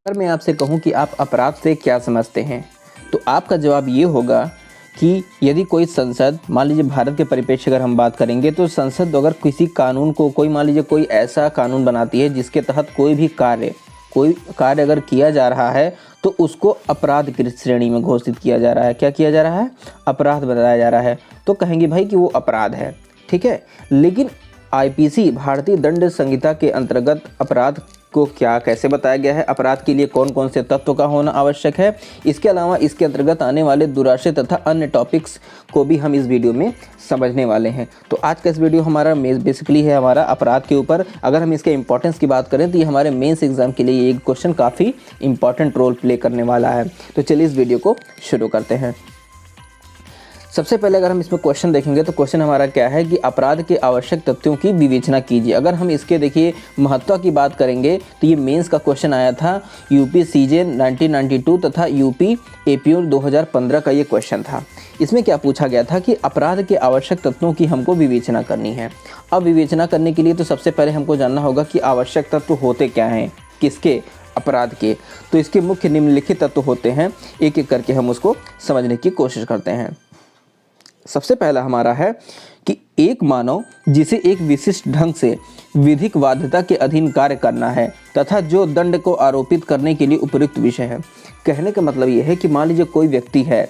अगर मैं आपसे कहूं कि आप अपराध से क्या समझते हैं, तो आपका जवाब ये होगा कि यदि कोई संसद, मान लीजिए भारत के परिप्रेक्ष्य अगर हम बात करेंगे, तो संसद अगर किसी कानून को, कोई मान लीजिए कोई ऐसा कानून बनाती है जिसके तहत कोई कार्य अगर किया जा रहा है तो उसको अपराध की श्रेणी में घोषित किया जा रहा है। क्या किया जा रहा है? अपराध बताया जा रहा है। तो कहेंगे भाई कि वो अपराध है, ठीक है। लेकिन आईपीसी, भारतीय दंड संहिता के अंतर्गत अपराध को क्या कैसे बताया गया है, अपराध के लिए कौन कौन से तत्व का होना आवश्यक है, इसके अलावा इसके अंतर्गत आने वाले दुराशय तथा अन्य टॉपिक्स को भी हम इस वीडियो में समझने वाले हैं। तो आज का इस वीडियो हमारा बेसिकली है हमारा अपराध के ऊपर। अगर हम इसके इंपॉर्टेंस की बात करें तो ये हमारे मेंस एग्जाम के लिए एक क्वेश्चन काफ़ी इंपॉर्टेंट रोल प्ले करने वाला है। तो चलिए इस वीडियो को शुरू करते हैं। सबसे पहले अगर हम इसमें क्वेश्चन देखेंगे तो क्वेश्चन हमारा क्या है कि अपराध के आवश्यक तथ्यों की विवेचना कीजिए। अगर हम इसके देखिए महत्व की बात करेंगे तो ये मेंस का क्वेश्चन आया था यूपी सीजे 1992 तथा यूपी एपीओ 2015 का ये क्वेश्चन था। इसमें क्या पूछा गया था कि अपराध के आवश्यक तत्वों की हमको विवेचना करनी है। अब विवेचना करने के लिए तो सबसे पहले हमको जानना होगा कि आवश्यक तत्व होते क्या हैं, किसके? अपराध के। तो इसके मुख्य निम्नलिखित तत्व होते हैं, एक एक करके हम उसको समझने की कोशिश करते हैं। सबसे पहला हमारा है कि एक मानव जिसे एक विशिष्ट ढंग से विधिक बाध्यता के अधीन कार्य करना है तथा जो दंड को आरोपित करने के लिए उपयुक्त विषय है। कहने का मतलब ये है कि मान लीजिए कोई व्यक्ति है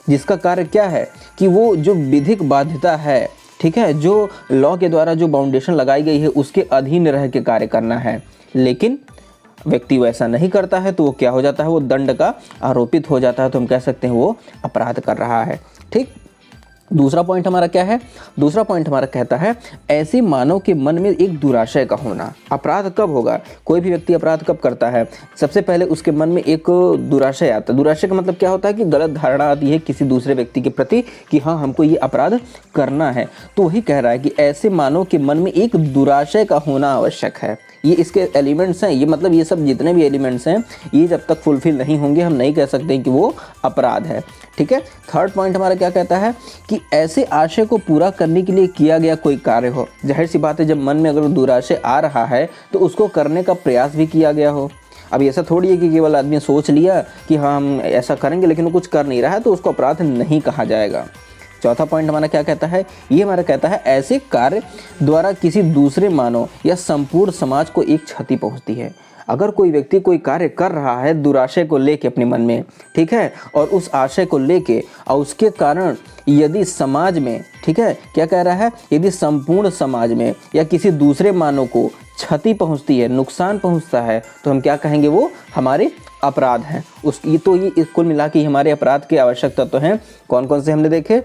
जिसका कार्य क्या है कि वो जो विधिक बाध्यता है, ठीक है, जो लॉ के द्वारा जो बाउंडेशन लगाई गई है उसके अधीन रह के कार्य करना है, लेकिन व्यक्ति वैसा नहीं करता है तो वो क्या हो जाता है? वो दंड का आरोपित हो जाता है। तो हम कह सकते हैं वो अपराध कर रहा है, ठीक। दूसरा पॉइंट हमारा क्या है? दूसरा पॉइंट हमारा कहता है ऐसे मानव के मन में एक दुराशय का होना। अपराध कब होगा? कोई भी व्यक्ति अपराध कब करता है? सबसे पहले उसके मन में एक दुराशय आता है। दुराशय का मतलब क्या होता है कि गलत धारणा आती है किसी दूसरे व्यक्ति के प्रति कि हाँ हमको ये अपराध करना है। तो वही कह रहा है कि ऐसे मानव के मन में एक दुराशय का होना आवश्यक है। ये इसके एलिमेंट्स हैं, ये मतलब ये सब जितने भी एलिमेंट्स हैं ये जब तक फुलफिल नहीं होंगे हम नहीं कह सकते कि वो अपराध है, ठीक है। थर्ड पॉइंट हमारा क्या कहता है कि ऐसे आशय को पूरा करने के लिए किया गया कोई कार्य हो। जाहिर सी बात है जब मन में अगर दुराशय आ रहा है तो उसको करने का प्रयास भी किया गया हो। अब ऐसा थोड़ी है कि केवल आदमी सोच लिया कि हाँ हम ऐसा करेंगे लेकिन वो कुछ कर नहीं रहा है तो उसको अपराध नहीं कहा जाएगा। चौथा पॉइंट हमारा क्या कहता है? ये हमारा कहता है ऐसे कार्य द्वारा किसी दूसरे मानव या संपूर्ण समाज को एक क्षति पहुंचती है। अगर कोई व्यक्ति कोई कार्य कर रहा है दुराशय को लेके अपने मन में, ठीक है, और उस आशय को लेके और उसके कारण यदि समाज में, ठीक है, क्या कह रहा है, यदि संपूर्ण समाज में या किसी दूसरे मानव को क्षति पहुंचती है, नुकसान पहुंचता है, तो हम क्या कहेंगे? वो हमारे अपराध हैं। ये कुल मिला के हमारे अपराध के आवश्यक तत्व हैं। कौन कौन से हमने देखे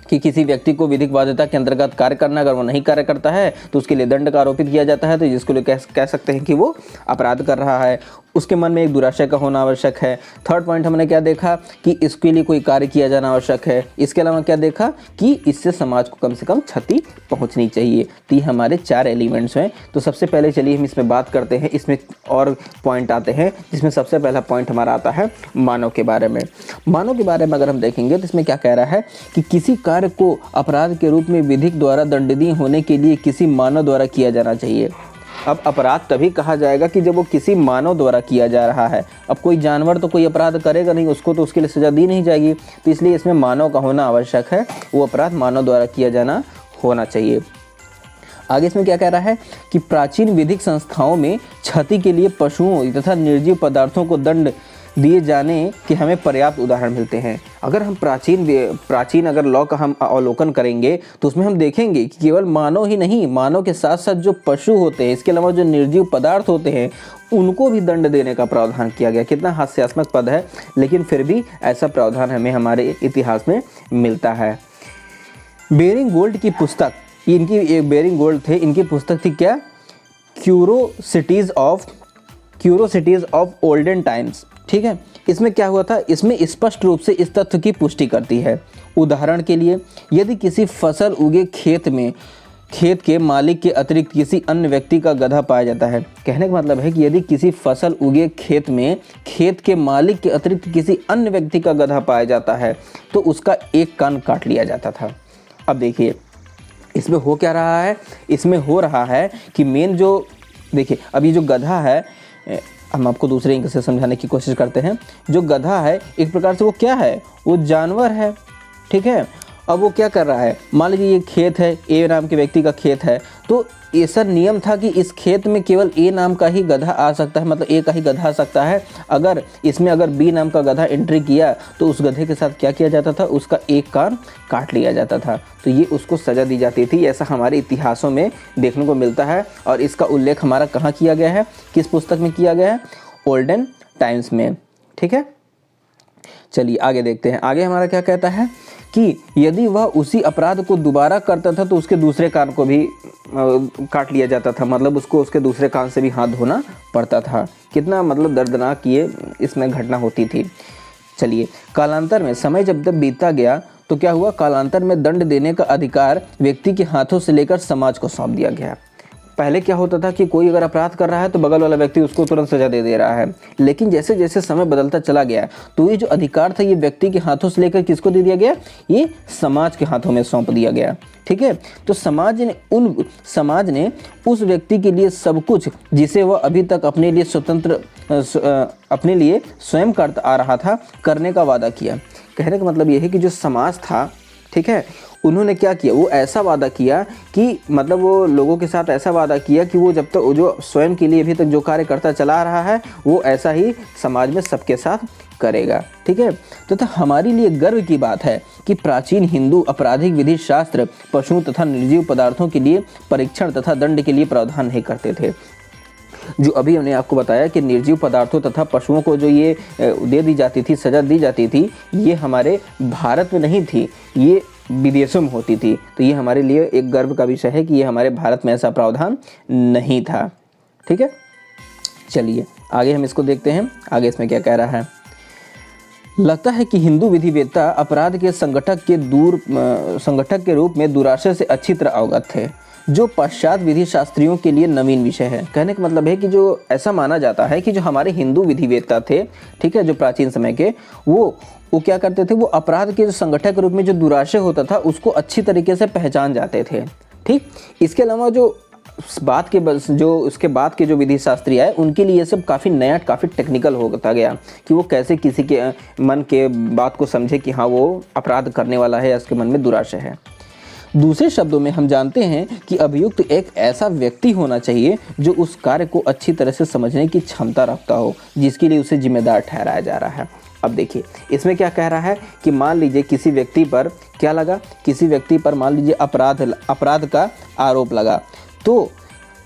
कि किसी व्यक्ति को विधिक बाध्यता के अंतर्गत कार्य करना, अगर वो नहीं कार्य करता है तो उसके लिए दंड का आरोपित किया जाता है, तो जिसको लिए कह सकते हैं कि वो अपराध कर रहा है। उसके मन में एक दुराशय का होना आवश्यक है। थर्ड पॉइंट हमने क्या देखा कि इसके लिए कोई कार्य किया जाना आवश्यक है। इसके अलावा क्या देखा कि इससे समाज को कम से कम क्षति पहुंचनी चाहिए। तो ये हमारे 4 एलिमेंट्स हैं। तो सबसे पहले चलिए हम इसमें बात करते हैं, इसमें और पॉइंट आते हैं, जिसमें सबसे पहला पॉइंट हमारा आता है मानव के बारे में। मानव के बारे में अगर हम देखेंगे तो इसमें क्या कह रहा है कि किसी कार्य को अपराध के रूप में विधिक द्वारा दंडनीय होने के लिए किसी मानव द्वारा किया जाना चाहिए। अब अपराध तभी कहा जाएगा कि जब वो किसी मानव द्वारा किया जा रहा है। अब कोई जानवर तो कोई अपराध करेगा नहीं, उसको तो उसके लिए सजा दी नहीं जाएगी, तो इसलिए इसमें मानव का होना आवश्यक है। वो अपराध मानव द्वारा किया जाना होना चाहिए। आगे इसमें क्या कह रहा है कि प्राचीन विधिक संस्थाओं में क्षति के लिए पशुओं तथा निर्जीव पदार्थों को दंड दिए जाने के हमें पर्याप्त उदाहरण मिलते हैं। अगर हम प्राचीन अगर लॉ का हम अवलोकन करेंगे तो उसमें हम देखेंगे कि केवल मानव ही नहीं, मानव के साथ साथ जो पशु होते हैं, इसके अलावा जो निर्जीव पदार्थ होते हैं, उनको भी दंड देने का प्रावधान किया गया। कितना हास्यास्पद पद है, लेकिन फिर भी ऐसा प्रावधान हमें हमारे इतिहास में मिलता है। बेरिंग गोल्ड की पुस्तक, इनकी एक बेरिंग गोल्ड थे, इनकी पुस्तक थी क्या? क्यूरोसिटीज़ ऑफ ओल्डन टाइम्स, ठीक है। इसमें क्या हुआ था? इसमें स्पष्ट रूप से इस तथ्य की पुष्टि करती है। उदाहरण के लिए यदि किसी फसल उगे खेत के मालिक के अतिरिक्त किसी अन्य व्यक्ति का गधा पाया जाता है। कहने का मतलब है कि यदि किसी फसल उगे खेत में खेत के मालिक के अतिरिक्त किसी अन्य व्यक्ति का गधा पाया जाता है तो उसका एक कान काट लिया जाता था। अब देखिए इसमें हो क्या रहा है? इसमें हो रहा है कि मेन जो देखिए, अब ये जो गधा है हम आपको दूसरे अंक से समझाने की कोशिश करते हैं। जो गधा है एक प्रकार से वो क्या है, वो जानवर है, ठीक है। अब वो क्या कर रहा है, मान लीजिए ये खेत है, ए नाम के व्यक्ति का खेत है, तो ऐसा नियम था कि इस खेत में केवल ए नाम का ही गधा आ सकता है, मतलब ए का ही गधा आ सकता है। अगर इसमें अगर बी नाम का गधा एंट्री किया तो उस गधे के साथ क्या किया जाता था, उसका एक कान काट लिया जाता था, तो ये उसको सज़ा दी जाती थी। ऐसा हमारे इतिहासों में देखने को मिलता है और इसका उल्लेख हमारा कहाँ किया गया है, किस पुस्तक में किया गया है, ओल्डन टाइम्स में, ठीक है। चलिए आगे देखते हैं। आगे हमारा क्या कहता है कि यदि वह उसी अपराध को दोबारा करता था तो उसके दूसरे कान को भी काट लिया जाता था, मतलब उसको उसके दूसरे कान से भी हाथ धोना पड़ता था। कितना मतलब दर्दनाक ये इसमें घटना होती थी। चलिए कालांतर में समय जब बीतता गया तो क्या हुआ, कालांतर में दंड देने का अधिकार व्यक्ति के हाथों से लेकर समाज को सौंप दिया गया। पहले क्या होता था कि कोई अगर अपराध कर रहा है तो बगल वाला व्यक्ति उसको तुरंत सजा दे रहा है, लेकिन जैसे जैसे समय बदलता चला गया तो ये जो अधिकार था ये व्यक्ति के हाथों से लेकर किसको दे दिया गया, ये समाज के हाथों में सौंप दिया गया, ठीक है। तो समाज ने उस व्यक्ति के लिए सब कुछ जिसे वह अभी तक अपने लिए अपने लिए स्वयं करता आ रहा था करने का वादा किया। कहने का मतलब ये है कि जो समाज था, ठीक है, उन्होंने क्या किया, वो ऐसा वादा किया कि मतलब वो लोगों के साथ ऐसा वादा किया कि वो जब तक जो स्वयं के लिए अभी तक जो कार्य करता चला रहा है वो ऐसा ही समाज में सबके साथ करेगा, ठीक है। तो हमारे लिए गर्व की बात है कि प्राचीन हिंदू आपराधिक विधि शास्त्र पशुओं तथा निर्जीव पदार्थों के लिए परीक्षण तथा दंड के लिए प्रावधान नहीं करते थे। जो अभी हमने आपको बताया कि निर्जीव पदार्थों तथा पशुओं को जो ये दे दी जाती थी, सजा दी जाती थी, ये हमारे भारत में नहीं थी, ये विदेशों में होती थी। तो ये हमारे लिए एक गर्व का विषय है कि ये हमारे भारत में ऐसा प्रावधान नहीं था, ठीक है। चलिए आगे हम इसको देखते हैं, आगे इसमें क्या कह रहा है। लगता है कि हिंदू विधिवेत्ता अपराध के संगठक के रूप में दुराशय से अच्छी तरह अवगत थे, जो पश्चात विधि शास्त्रियों के लिए नवीन विषय है। कहने का मतलब है कि जो ऐसा माना जाता है कि जो हमारे हिंदू विधिवेत्ता थे, ठीक है, जो प्राचीन समय के, वो क्या करते थे, वो अपराध के जो संगठक के रूप में जो दुराशय होता था उसको अच्छी तरीके से पहचान जाते थे, ठीक। इसके अलावा जो उसके बाद के जो विधि शास्त्री आए उनके लिए सब काफ़ी नया, काफ़ी टेक्निकल होता गया कि वो कैसे किसी के मन के बात को समझे कि हाँ वो अपराध करने वाला है या उसके मन में दुराशय है। दूसरे शब्दों में हम जानते हैं कि अभियुक्त एक ऐसा व्यक्ति होना चाहिए जो उस कार्य को अच्छी तरह से समझने की क्षमता रखता हो जिसके लिए उसे जिम्मेदार ठहराया जा रहा है। अब देखिए इसमें क्या कह रहा है कि मान लीजिए किसी व्यक्ति पर क्या लगा, किसी व्यक्ति पर मान लीजिए अपराध का आरोप लगा, तो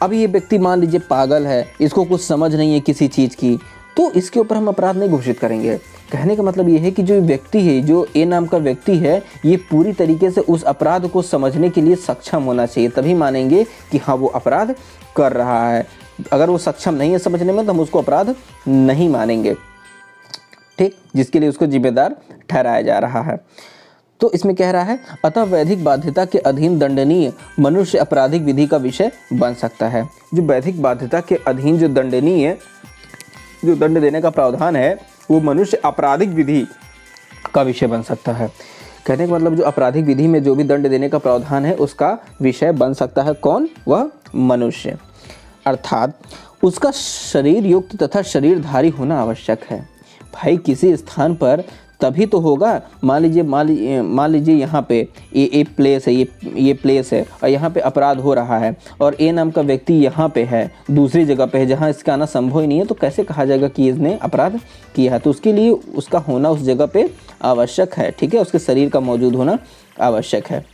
अब ये व्यक्ति मान लीजिए पागल है, इसको कुछ समझ नहीं है किसी चीज़ की, तो इसके ऊपर हम अपराध नहीं घोषित करेंगे। कहने का मतलब ये है कि जो व्यक्ति है, जो ए नाम का व्यक्ति है, ये पूरी तरीके से उस अपराध को समझने के लिए सक्षम होना चाहिए, तभी मानेंगे कि हाँ वो अपराध कर रहा है। अगर वो सक्षम नहीं है समझने में तो हम उसको अपराध नहीं मानेंगे, ठीक, जिसके लिए उसको जिम्मेदार ठहराया जा रहा है। तो इसमें कह रहा है अतः वैधिक बाध्यता के अधीन दंडनीय मनुष्य आपराधिक विधि का विषय बन सकता है। जो वैधिक बाध्यता के अधीन जो दंडनीय जो दंड देने का प्रावधान है वो मनुष्य आपराधिक विधि का विषय बन सकता है। कहने का मतलब जो आपराधिक विधि में जो भी दंड देने का प्रावधान है उसका विषय बन सकता है कौन, वह मनुष्य, अर्थात उसका शरीर युक्त तथा शरीरधारी होना आवश्यक है। भाई किसी स्थान पर तभी तो होगा, मान लीजिए यहाँ पे ये प्लेस है, ये प्लेस है और यहाँ पे अपराध हो रहा है और ए नाम का व्यक्ति यहाँ पे है, दूसरी जगह पे है जहाँ इसका आना संभव ही नहीं है, तो कैसे कहा जाएगा कि इसने अपराध किया है। तो उसके लिए उसका होना उस जगह पे आवश्यक है, ठीक है, उसके शरीर का मौजूद होना आवश्यक है।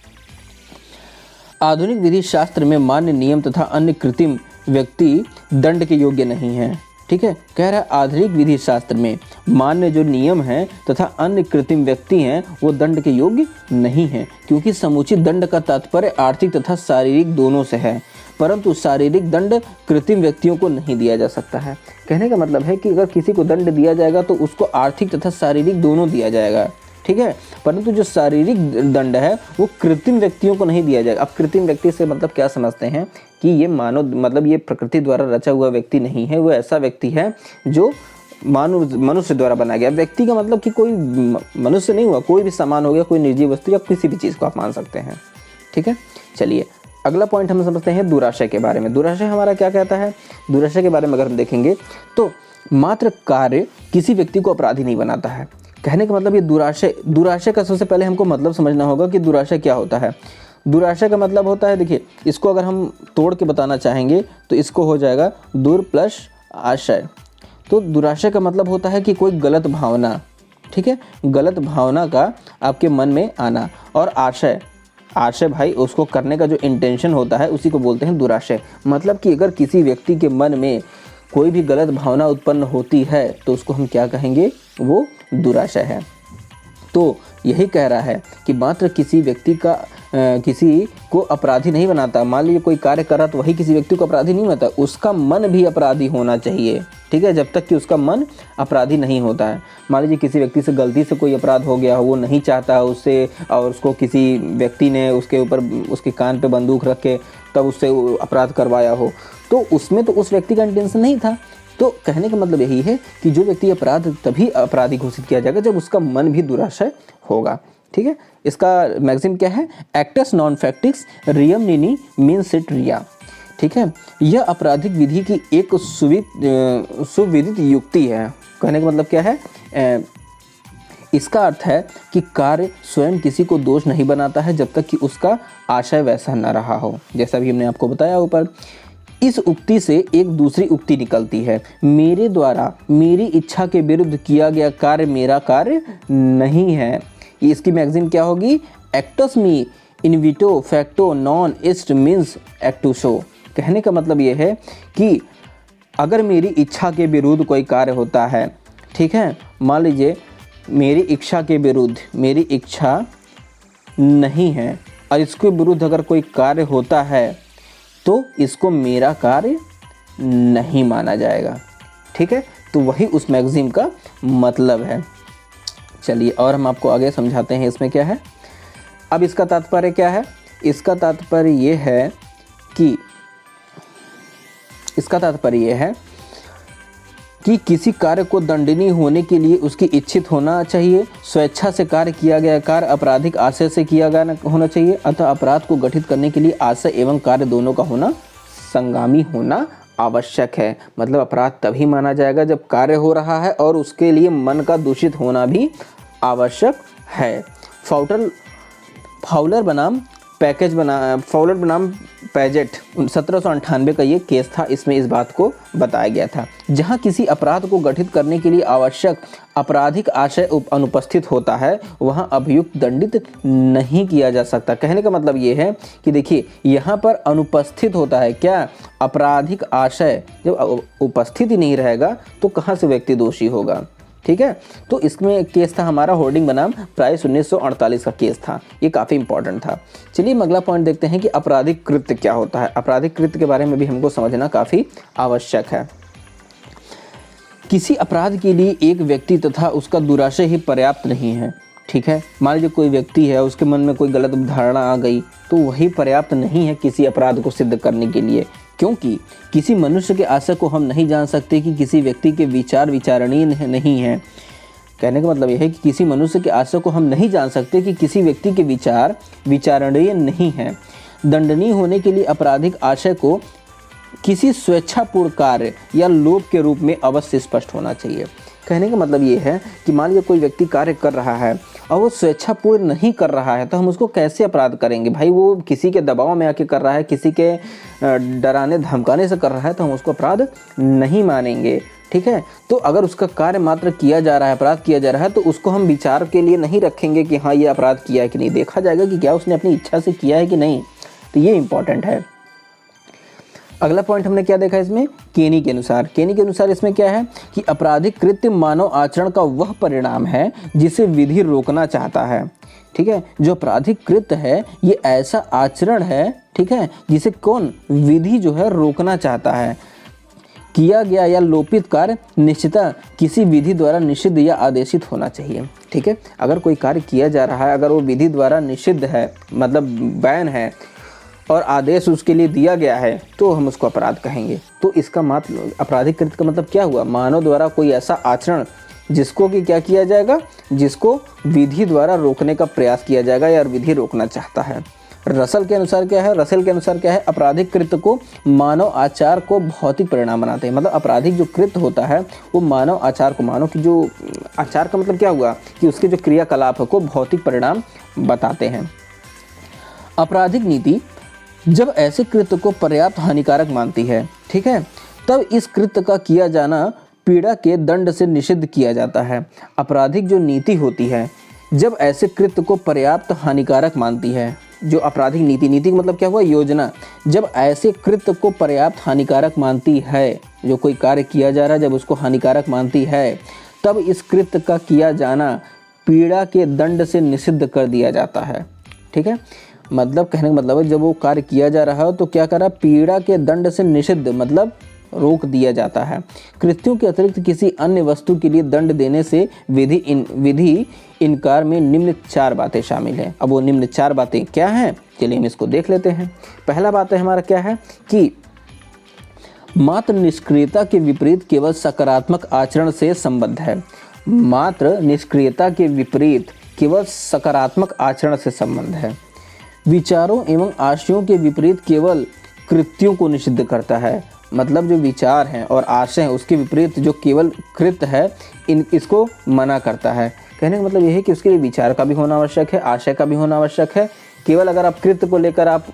आधुनिक विधि शास्त्र में मान्य नियम तथा अन्य कृत्रिम व्यक्ति दंड के योग्य नहीं है, ठीक है। कह रहा है आधुनिक विधि शास्त्र में मान्य जो नियम हैं तथा अन्य कृत्रिम व्यक्ति हैं वो दंड के योग्य नहीं हैं, क्योंकि समुचित दंड का तात्पर्य आर्थिक तथा शारीरिक दोनों से है, परंतु शारीरिक दंड कृत्रिम व्यक्तियों को नहीं दिया जा सकता है। कहने का मतलब है कि अगर किसी को दंड दिया जाएगा तो उसको आर्थिक तथा शारीरिक दोनों दिया जाएगा, ठीक है, परंतु जो शारीरिक दंड है वो कृत्रिम व्यक्तियों को नहीं दिया जाएगा। अब कृत्रिम व्यक्ति से मतलब क्या समझते हैं कि ये मतलब ये प्रकृति द्वारा रचा हुआ व्यक्ति नहीं है, वो ऐसा व्यक्ति है जो मनुष्य द्वारा बनाया गया। व्यक्ति का मतलब कि कोई मनुष्य नहीं हुआ, कोई भी सामान हो गया, कोई निर्जीव वस्तु या किसी भी चीज़ को आप मान सकते हैं, ठीक है। चलिए अगला पॉइंट हम समझते हैं दुराशय के बारे में। दुराशय हमारा क्या कहता है, दुराशय के बारे में अगर हम देखेंगे तो मात्र कार्य किसी व्यक्ति को अपराधी नहीं बनाता है। कहने का मतलब ये दुराशय का सबसे पहले हमको मतलब समझना होगा कि दुराशय क्या होता है। दुराशय का मतलब होता है, देखिए इसको अगर हम तोड़ के बताना चाहेंगे तो इसको हो जाएगा दुर प्लस आशय। तो दुराशय का मतलब होता है कि कोई गलत भावना, ठीक है, गलत भावना का आपके मन में आना। और आशय भाई उसको करने का जो इंटेंशन होता है उसी को बोलते हैं दुराशय। मतलब कि अगर किसी व्यक्ति के मन में कोई भी गलत भावना उत्पन्न होती है तो उसको हम क्या कहेंगे, वो दुराशय है। तो यही कह रहा है कि मात्र किसी व्यक्ति का किसी को अपराधी नहीं बनाता। मान लीजिए कोई कार्य कर रहा तो वही किसी व्यक्ति को अपराधी नहीं बनाता, उसका मन भी अपराधी होना चाहिए, ठीक है, जब तक कि उसका मन अपराधी नहीं होता है। मान लीजिए किसी व्यक्ति से गलती से कोई अपराध हो गया हो, वो नहीं चाहता उससे, और उसको किसी व्यक्ति ने उसके ऊपर उसके कान पे बंदूक रख के तब उससे अपराध करवाया हो, तो उसमें तो उस व्यक्ति का इंटेंशन नहीं था। तो कहने का मतलब यही है कि जो व्यक्ति अपराध तभी अपराधी घोषित किया जाएगा जब उसका मन भी दुराशय होगा, ठीक है। इसका मैक्सिम क्या है, एक्टस नॉन फैक्टिक्स रियम निनी मीन्स इट रिया, ठीक है। यह आपराधिक विधि की एक सुविदित युक्ति है। कहने का मतलब क्या है, इसका अर्थ है कि कार्य स्वयं किसी को दोष नहीं बनाता है जब तक कि उसका आशय वैसा न रहा हो, जैसा भी हमने आपको बताया ऊपर। इस उक्ति से एक दूसरी उक्ति निकलती है, मेरे द्वारा मेरी इच्छा के विरुद्ध किया गया कार्य मेरा कार्य नहीं है। इसकी मैगजीन क्या होगी, एक्टस मी इनविटो फैक्टो नॉन इस्ट मीन्स एक्टुसो। कहने का मतलब ये है कि अगर मेरी इच्छा के विरुद्ध कोई कार्य होता है, ठीक है, मान लीजिए मेरी इच्छा के विरुद्ध, मेरी इच्छा नहीं है और इसके विरुद्ध अगर कोई कार्य होता है तो इसको मेरा कार्य नहीं माना जाएगा, ठीक है। तो वही उस मैगजीन का मतलब है। चलिए और हम आपको आगे समझाते हैं इसमें क्या है। अब इसका तात्पर्य क्या है, इसका तात्पर्य ये है कि किसी कार्य को दंडनीय होने के लिए उसकी इच्छित होना चाहिए। स्वेच्छा से कार्य किया गया कार्य आपराधिक आशय से किया गया होना चाहिए। अतः अपराध को गठित करने के लिए आशय एवं कार्य दोनों का होना संगामी होना आवश्यक है। मतलब अपराध तभी माना जाएगा जब कार्य हो रहा है और उसके लिए मन का दूषित होना भी आवश्यक है। फाउलर बनाम पैजेट 1798 का ये केस था, इसमें इस बात को बताया गया था। जहां किसी अपराध को गठित करने के लिए आवश्यक आपराधिक आशय अनुपस्थित होता है वहां अभियुक्त दंडित नहीं किया जा सकता। कहने का मतलब ये है कि देखिए यहाँ पर अनुपस्थित होता है क्या, आपराधिक आशय जब उपस्थित ही नहीं रहेगा तो कहाँ से व्यक्ति दोषी होगा, ठीक है। तो इसमें केस था हमारा होर्डिंग बनाम प्राइस 1948 का केस था, ये काफ़ी इंपॉर्टेंट था। चलिए हम अगला पॉइंट देखते हैं कि आपराधिक कृत्य क्या होता है। आपराधिक कृत्य के बारे में भी हमको समझना काफ़ी आवश्यक है। किसी अपराध के लिए एक व्यक्ति तथा उसका दुराशय ही पर्याप्त नहीं है, ठीक है। मान लीजिए कोई व्यक्ति है, उसके मन में कोई गलत धारणा आ गई तो वही पर्याप्त नहीं है किसी अपराध को सिद्ध करने के लिए, क्योंकि किसी मनुष्य के आशय को हम नहीं जान सकते कि किसी व्यक्ति के विचार विचारणीय नहीं है। कहने का मतलब यह है कि किसी मनुष्य के आशय को हम नहीं जान सकते कि किसी व्यक्ति के विचार विचारणीय नहीं है। दंडनीय होने के लिए आपराधिक आशय को किसी स्वेच्छापूर्ण कार्य या लोभ के रूप में अवश्य स्पष्ट होना चाहिए। कहने का मतलब ये है कि मान लीजिए कोई व्यक्ति कार्य कर रहा है और वो स्वेच्छापूर्ण नहीं कर रहा है तो हम उसको कैसे अपराध करेंगे। भाई वो किसी के दबाव में आके कर रहा है, किसी के डराने धमकाने से कर रहा है तो हम उसको अपराध नहीं मानेंगे, ठीक है। तो अगर उसका कार्य मात्र किया जा रहा है, अपराध किया जा रहा है, तो उसको हम विचार के लिए नहीं रखेंगे कि हाँ ये अपराध किया है कि नहीं। देखा जाएगा कि क्या उसने अपनी इच्छा से किया है कि नहीं। तो ये इंपॉर्टेंट है। अगला पॉइंट हमने क्या देखा इसमें, केनी के अनुसार इसमें क्या है कि आपराधिक कृत्य मानव आचरण का वह परिणाम है जिसे विधि रोकना चाहता है, ठीक है। जो आपराधिक कृत्य है ये ऐसा आचरण है, ठीक है, जिसे कौन, विधि जो है रोकना चाहता है। किया गया या लोपित कार्य निश्चितः किसी विधि द्वारा निषिद्ध या आदेशित होना चाहिए, ठीक है। अगर कोई कार्य किया जा रहा है, अगर वो विधि द्वारा निषिद्ध है, मतलब बैन है और आदेश उसके लिए दिया गया है तो हम उसको अपराध कहेंगे। तो इसका मात्र आपराधिक कृत्य का मतलब क्या हुआ, मानव द्वारा कोई ऐसा आचरण जिसको कि क्या किया जाएगा, जिसको विधि द्वारा रोकने का प्रयास किया जाएगा या विधि रोकना चाहता है। रसल के अनुसार क्या है, रसेल के अनुसार क्या है, आपराधिक कृत्य को मानव आचार को भौतिक परिणाम बनाते हैं। मतलब आपराधिक जो कृत्य होता है वो मानव आचार को, मानव की जो आचार का मतलब क्या हुआ कि उसके जो क्रियाकलाप को भौतिक परिणाम बताते हैं। आपराधिक नीति जब ऐसे कृत्य को पर्याप्त हानिकारक मानती है, ठीक है, तब इस कृत्य का किया जाना पीड़ा के दंड से निषिद्ध किया जाता है। आपराधिक जो नीति होती है जब ऐसे कृत्य को पर्याप्त हानिकारक मानती है, जो आपराधिक नीति, नीति का मतलब क्या हुआ, योजना, जब ऐसे कृत्य को पर्याप्त हानिकारक मानती है, जो कोई कार्य किया जा रहा है जब उसको हानिकारक मानती है, तब इस कृत्य का किया जाना पीड़ा के दंड से निषिद्ध कर दिया जाता है। ठीक है, मतलब कहने का मतलब है जब वो कार्य किया जा रहा हो तो क्या करा, पीड़ा के दंड से निषिद्ध मतलब रोक दिया जाता है। कृत्यों के अतिरिक्त किसी अन्य वस्तु के लिए दंड देने से विधि इनकार में निम्न 4 बातें शामिल हैं। अब वो निम्न 4 बातें क्या हैं, चलिए हम इसको देख लेते हैं। पहला बात है हमारा क्या है कि मात्र निष्क्रियता के विपरीत केवल सकारात्मक आचरण से संबद्ध है। मात्र निष्क्रियता के विपरीत केवल सकारात्मक आचरण से संबंध है। विचारों एवं आशयों के विपरीत केवल कृत्यों को निषिद्ध करता है। मतलब जो विचार हैं और आशय हैं उसके विपरीत जो केवल कृत्य है इसको मना करता है। कहने का मतलब यह है कि उसके लिए विचार का भी होना आवश्यक है, आशय का भी होना आवश्यक है। केवल अगर आप कृत्य को लेकर आप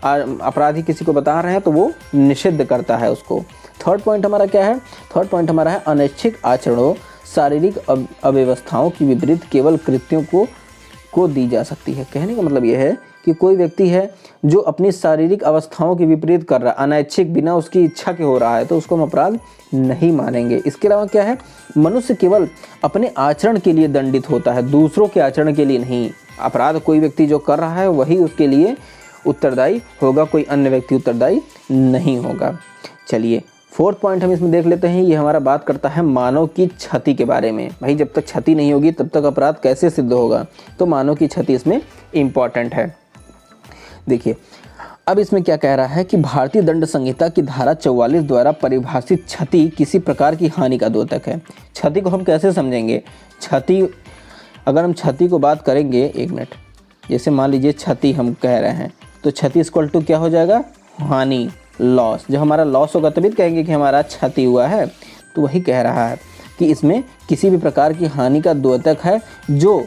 अपराधी किसी को बता रहे हैं तो वो निषिद्ध करता है उसको। थर्ड पॉइंट हमारा क्या है, थर्ड पॉइंट हमारा है अनैच्छिक आचरणों शारीरिक अव्यवस्थाओं की विपरीत केवल कृत्यों को दी जा सकती है। कहने का मतलब यह है कि कोई व्यक्ति है जो अपनी शारीरिक अवस्थाओं के विपरीत कर रहा है, अनैच्छिक बिना उसकी इच्छा के हो रहा है, तो उसको हम अपराध नहीं मानेंगे। इसके अलावा क्या है, मनुष्य केवल अपने आचरण के लिए दंडित होता है, दूसरों के आचरण के लिए नहीं। अपराध कोई व्यक्ति जो कर रहा है वही उसके लिए उत्तरदायी होगा, कोई अन्य व्यक्ति उत्तरदायी नहीं होगा। चलिए फोर्थ पॉइंट हम इसमें देख लेते हैं। ये हमारा बात करता है मानव की क्षति के बारे में। भाई जब तक क्षति नहीं होगी तब तक अपराध कैसे सिद्ध होगा, तो मानव की क्षति इसमें इम्पॉर्टेंट है। देखिए अब इसमें क्या कह रहा है कि भारतीय दंड संहिता की धारा 44 द्वारा परिभाषित क्षति किसी प्रकार की हानि का द्योतक है। क्षति को हम कैसे समझेंगे, क्षति अगर हम क्षति को बात करेंगे, एक मिनट, जैसे मान लीजिए क्षति हम कह रहे हैं तो क्षति इक्वल टू क्या हो जाएगा, हानि, लॉस। जब हमारा लॉस होगा तभी कहेंगे कि हमारा क्षति हुआ है। तो वही कह रहा है कि इसमें किसी भी प्रकार की हानि का द्योतक है जो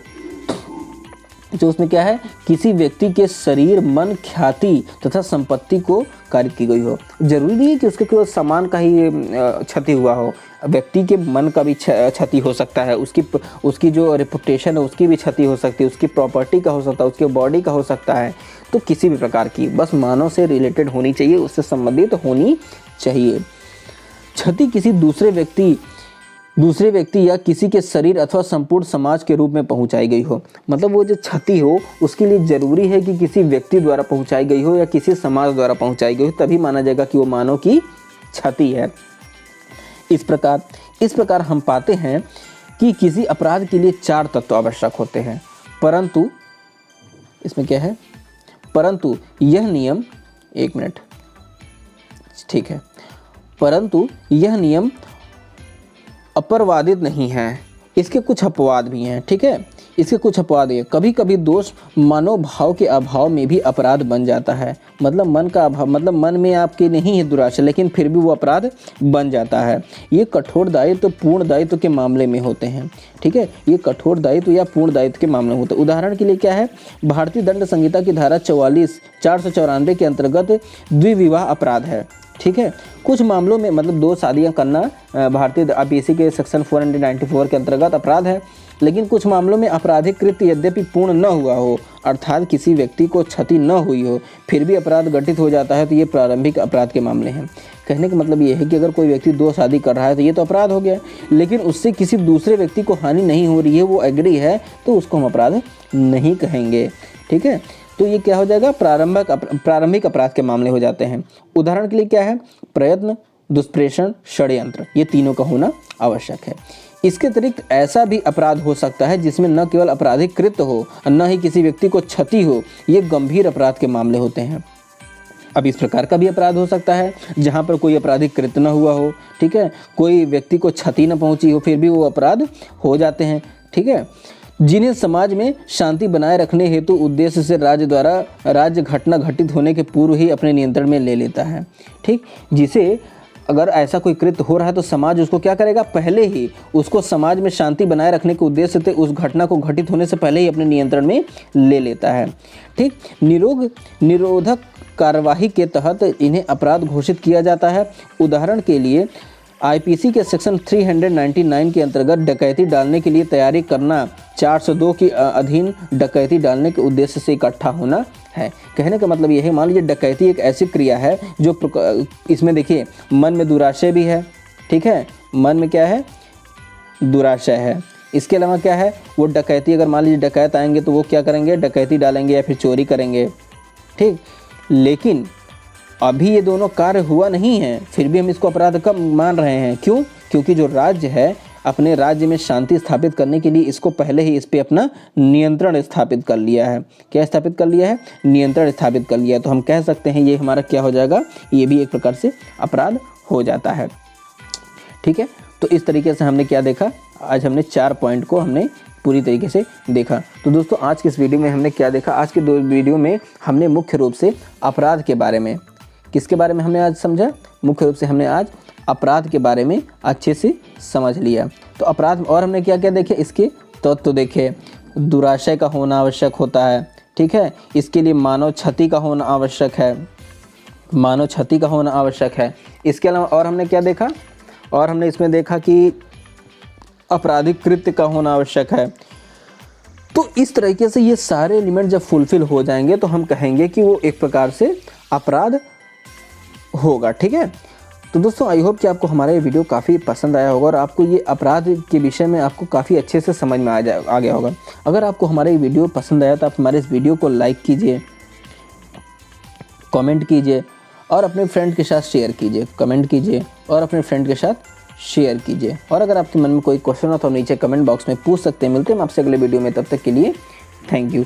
उसमें क्या है, किसी व्यक्ति के शरीर, मन, ख्याति तथा संपत्ति को कारित की गई हो। जरूरी नहीं है कि उसके केवल सामान का ही क्षति हुआ हो, व्यक्ति के मन का भी क्षति हो सकता है, उसकी जो रेपुटेशन है उसकी भी क्षति हो सकती है, उसकी प्रॉपर्टी का हो सकता है, उसके बॉडी का हो सकता है। तो किसी भी प्रकार की बस मानव से रिलेटेड होनी चाहिए, उससे संबंधित होनी चाहिए। क्षति किसी दूसरे व्यक्ति या किसी के शरीर अथवा संपूर्ण समाज के रूप में पहुंचाई गई हो। मतलब वो जो क्षति हो उसके लिए जरूरी है कि किसी व्यक्ति द्वारा पहुंचाई गई हो या किसी समाज द्वारा पहुंचाई गई हो, तभी माना जाएगा कि वो मानव की क्षति है। इस प्रकार हम पाते हैं कि किसी अपराध के लिए 4 तत्व आवश्यक होते हैं, परंतु इसमें क्या है, परंतु यह नियम, एक मिनट, ठीक है, परंतु यह नियम अपरवादित नहीं है, इसके कुछ अपवाद भी हैं। ठीक है, इसके कुछ अपवाद है। कभी कभी दोष मनोभाव के अभाव में भी अपराध बन जाता है। मतलब मन का अभाव, मतलब मन में आपके नहीं है दुराशा, लेकिन फिर भी वो अपराध बन जाता है। ये कठोर दायित्व पूर्ण दायित्व के मामले में होते हैं। ठीक है, ये कठोर दायित्व या पूर्ण दायित्व के मामले में होते हैं। उदाहरण के लिए क्या है, भारतीय दंड संहिता की धारा 494 के अंतर्गत द्विविवाह अपराध है। ठीक है, कुछ मामलों में मतलब 2 शादियां करना भारतीय आईपीसी के सेक्शन 494 के अंतर्गत अपराध है, लेकिन कुछ मामलों में आपराधिक कृत्य यद्यपि पूर्ण न हुआ हो, अर्थात किसी व्यक्ति को क्षति न हुई हो, फिर भी अपराध घटित हो जाता है, तो ये प्रारंभिक अपराध के मामले हैं। कहने का मतलब ये है कि अगर कोई व्यक्ति 2 शादी कर रहा है तो ये तो अपराध हो गया, लेकिन उससे किसी दूसरे व्यक्ति को हानि नहीं हो रही है, वो एग्री है, तो उसको हम अपराध नहीं कहेंगे। ठीक है, तो ये क्या हो जाएगा, प्रारंभिक अपराध के मामले हो जाते हैं। उदाहरण के लिए क्या है, प्रयत्न, दुष्प्रेषण, षड्यंत्र, ये तीनों का होना आवश्यक है। इसके अतिरिक्त ऐसा भी अपराध हो सकता है जिसमें न केवल आपराधिक कृत्य हो और न ही किसी व्यक्ति को क्षति हो, ये गंभीर अपराध के मामले होते हैं। अब इस प्रकार का भी अपराध हो सकता है जहाँ पर कोई आपराधिक कृत्य न हुआ हो, ठीक है, कोई व्यक्ति को क्षति न पहुँची हो, फिर भी वो अपराध हो जाते हैं। ठीक है, जिन्हें समाज में शांति बनाए रखने हेतु उद्देश्य से राज्य द्वारा राज्य घटना घटित होने के पूर्व ही अपने नियंत्रण में ले लेता है। ठीक, जिसे अगर ऐसा कोई कृत्य हो रहा है तो समाज उसको क्या करेगा, पहले ही उसको समाज में शांति बनाए रखने के उद्देश्य से उस घटना को घटित होने से पहले ही अपने नियंत्रण में ले लेता है। ठीक, निरोधक कार्यवाही के तहत इन्हें अपराध घोषित किया जाता है। उदाहरण के लिए आईपीसी के सेक्शन 399 के अंतर्गत डकैती डालने के लिए तैयारी करना 402 के अधीन डकैती डालने के उद्देश्य से इकट्ठा होना है। कहने का मतलब यह है, मान लीजिए डकैती एक ऐसी क्रिया है जो इसमें देखिए मन में दुराशय भी है। ठीक है, मन में क्या है, दुराशय है। इसके अलावा क्या है, वो डकैती, अगर मान लीजिए डकैत आएंगे तो वो क्या करेंगे, डकैती डालेंगे या फिर चोरी करेंगे। ठीक, लेकिन अभी ये दोनों कार्य हुआ नहीं है, फिर भी हम इसको अपराध कब मान रहे हैं? क्यों? क्योंकि जो राज्य है अपने राज्य में शांति स्थापित करने के लिए इसको पहले ही इस पे अपना नियंत्रण स्थापित कर लिया है। क्या स्थापित कर लिया है? नियंत्रण स्थापित कर लिया है। तो हम कह सकते हैं ये हमारा क्या हो जाएगा, ये भी एक प्रकार से अपराध हो जाता है। ठीक है, तो इस तरीके से हमने क्या देखा, आज हमने 4 पॉइंट को हमने पूरी तरीके से देखा। तो दोस्तों आज के इस वीडियो में हमने क्या देखा, आज के 2 वीडियो में हमने मुख्य रूप से अपराध के बारे में, किसके बारे में हमने आज समझा, मुख्य रूप से हमने आज अपराध के बारे में अच्छे से समझ लिया। तो अपराध और हमने क्या क्या देखे, इसके तत्व देखे। दुराशय का होना आवश्यक होता है। ठीक है, इसके लिए मानव क्षति का होना आवश्यक है, मानव क्षति का होना आवश्यक है। इसके अलावा और हमने क्या देखा, और हमने इसमें देखा कि आपराधिक कृत्य का होना आवश्यक है। तो इस तरीके से ये सारे एलिमेंट जब फुलफिल हो जाएंगे तो हम कहेंगे कि वो एक प्रकार से अपराध होगा। ठीक है, तो दोस्तों आई होप कि आपको हमारा ये वीडियो काफ़ी पसंद आया होगा और आपको ये अपराध के विषय में आपको काफ़ी अच्छे से समझ में आ गया होगा। अगर आपको हमारा ये वीडियो पसंद आया तो आप हमारे इस वीडियो को लाइक कीजिए, कमेंट कीजिए और अपने फ्रेंड के साथ शेयर कीजिए। कमेंट कीजिए और अपने फ्रेंड के साथ शेयर कीजिए। और अगर आपके मन में कोई क्वेश्चन हो तो नीचे कमेंट बॉक्स में पूछ सकते हैं। मिलते हैं हम आपसे अगले वीडियो में, तब तक के लिए थैंक यू।